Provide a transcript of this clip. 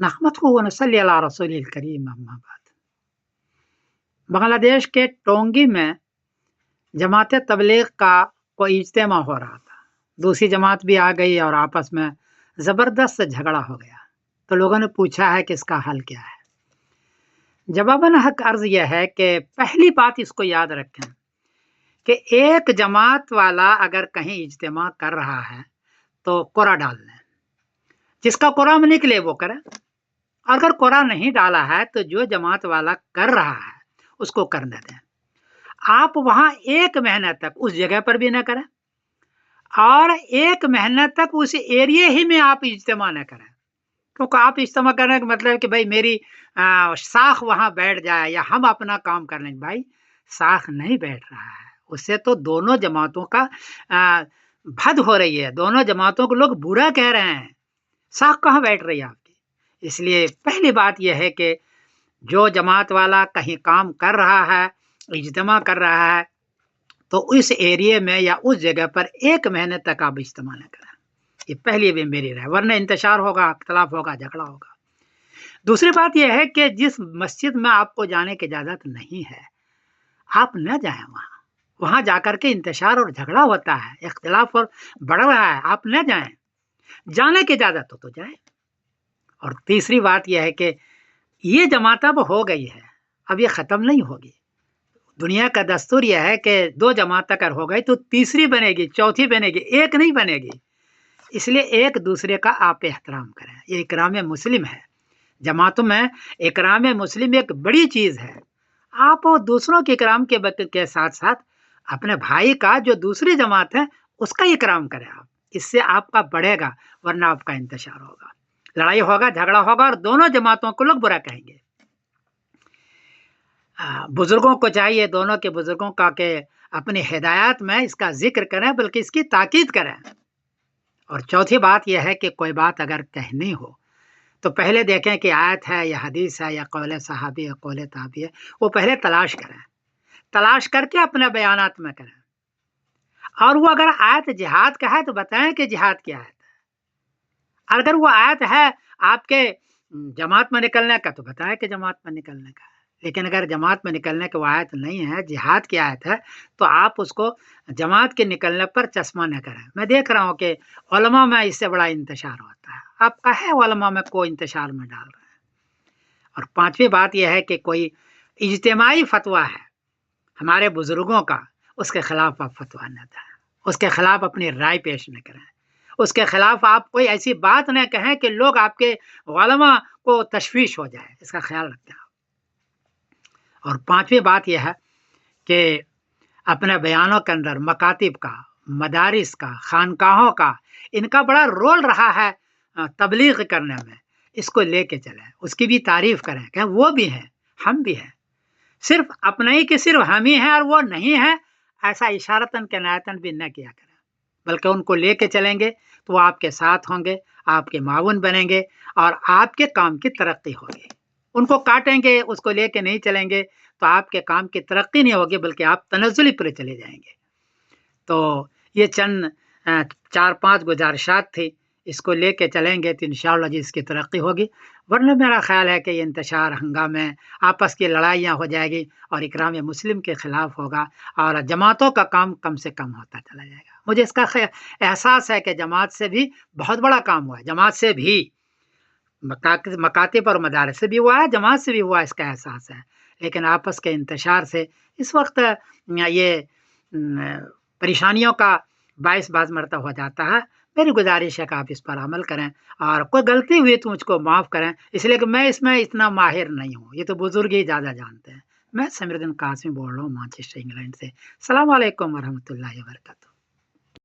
नहमदुहु व नसल्ली अला रसूलिल करीम अम्मा बाद। बांग्लादेश के टोंगी में जमात तबलीग का कोई इज्तिमा हो रहा था। दूसरी जमात भी आ गई और आपस में ज़बरदस्त झगड़ा हो गया। तो लोगों ने पूछा है कि इसका हल क्या है। जवाबन हक अर्ज़ यह है कि पहली बात इसको याद रखें कि एक जमात वाला अगर कहीं इज्तिमा कर रहा है तो कोरा डाल लें, जिसका कोरा में निकले वो करे। अगर कोरा नहीं डाला है तो जो जमात वाला कर रहा है उसको करने दें। आप वहां 1 महीने तक उस जगह पर भी न करें और 1 महीने तक उस एरिया ही में आप इज्तिमा न करें, क्योंकि आप इज्तिमा करने का मतलब है कि भाई मेरी साख वहां बैठ जाए या हम अपना काम कर लेंगे। भाई साख नहीं बैठ रहा है, उससे तो दोनों जमातों का भद हो रही है, दोनों जमातों को लोग बुरा कह रहे हैं। साख कहाँ बैठ रही है आपकी? इसलिए पहली बात यह है कि जो जमात वाला कहीं काम कर रहा है, इज्तिमा कर रहा है, तो उस एरिया में या उस जगह पर 1 महीने तक आप इज्तिमा न करें। ये पहली भी मेरी राय, वरना इंतशार होगा, इख्तलाफ होगा, झगड़ा होगा। दूसरी बात यह है कि जिस मस्जिद में आपको जाने की इजाज़त नहीं है, आप न जाएं वहाँ जाकर के इंतशार और झगड़ा होता है, इख्तलाफ और बढ़ रहा है, आप न जाएं। जाने की इजाज़त हो तो जाए। और तीसरी बात यह है कि ये जमात अब हो गई है, अब ये ख़त्म नहीं होगी। दुनिया का दस्तूर यह है कि 2 जमात अगर हो गई तो तीसरी बनेगी, चौथी बनेगी, एक नहीं बनेगी। इसलिए एक दूसरे का आप एहतराम करें, ये इकराम मुस्लिम है। जमातों में इकराम मुस्लिम एक बड़ी चीज़ है। आप दूसरों के इकराम के साथ साथ अपने भाई का जो दूसरी जमात है उसका इकराम करें आप, इससे आपका बढ़ेगा, वरना आपका इंतशार होगा, लड़ाई होगा, झगड़ा होगा और दोनों जमातों को लोग बुरा कहेंगे। बुजुर्गों को चाहिए, दोनों के बुजुर्गों का के अपनी हिदायत में इसका जिक्र करें, बल्कि इसकी ताकीद करें। और चौथी बात यह है कि कोई बात अगर कहनी हो तो पहले देखें कि आयत है या हदीस है या कौल सहाबी है, कौल ताबी है, वो पहले तलाश करें, तलाश करके अपने बयानात में करें। और वो अगर आयत जिहाद का है तो बताएं कि जिहाद की आयत है। अगर वो आयत है आपके जमात में निकलने का तो बताएं कि जमात में निकलने का है। लेकिन अगर जमात में निकलने की वो आयत नहीं है, जिहाद की आयत है, तो आप उसको जमात के निकलने पर चश्मा न करें। मैं देख रहा हूँ कि उलमा में इससे बड़ा इंतशार होता है, आप कहे उलमा में कोई इंतशार में डाल रहे हैं। और 5वीं बात यह है कि कोई इज्तिमाई फतवा है हमारे बुजुर्गों का, उसके खिलाफ आप फतवा न दें, उसके खिलाफ अपनी राय पेश न करें, उसके खिलाफ आप कोई ऐसी बात न कहें कि लोग आपके उलमा को तशवीश हो जाए, इसका ख्याल रखें आप। और 5वीं बात यह है कि अपने बयानों के अंदर मकातिब का, मदारिस का, खानकाहों का, इनका बड़ा रोल रहा है तबलीग करने में, इसको लेके चलें, उसकी भी तारीफ करें कि वो भी हैं, हम भी हैं। सिर्फ अपने ही कि सिर्फ हम ही हैं और वो नहीं है, ऐसा इशारतन के नायतन भी न किया करें, बल्कि उनको लेके चलेंगे तो वो आपके साथ होंगे, आपके मावन बनेंगे और आपके काम की तरक्की होगी। उनको काटेंगे, उसको लेके नहीं चलेंगे तो आपके काम की तरक्की नहीं होगी, बल्कि आप तनज़्ज़ुली पर चले जाएंगे। तो ये चंद 4-5 गुजारिशात थी, इसको लेके चलेंगे तो इंशाअल्लाह जी इसकी तरक्की होगी। वरना मेरा ख्याल है कि ये इंतशार, हंगामे, आपस की लड़ाइयाँ हो जाएगी और इकराम मुस्लिम के खिलाफ होगा और जमातों का काम कम से कम होता चला जाएगा। मुझे इसका एहसास है कि जमात से भी बहुत बड़ा काम हुआ है, जमात से भी, मकातिब और मदारिस से भी हुआ है, जमात से भी हुआ, इसका एहसास है। लेकिन आपस के इंतशार से इस वक्त ये परेशानियों का बाइस बाज़ मरतबा हो जाता है। मेरी गुजारिश है कि आप इस पर अमल करें और कोई गलती हुई तो मुझको माफ़ करें, इसलिए कि मैं इसमें इतना माहिर नहीं हूँ, ये तो बुजुर्ग ही ज़्यादा जानते हैं। मैं समीरुद्दीन कासिमी बोल रहा हूँ मैनचेस्टर इंग्लैंड से। अस्सलाम वालेकुम व रहमतुल्लाहि व बरकातहू।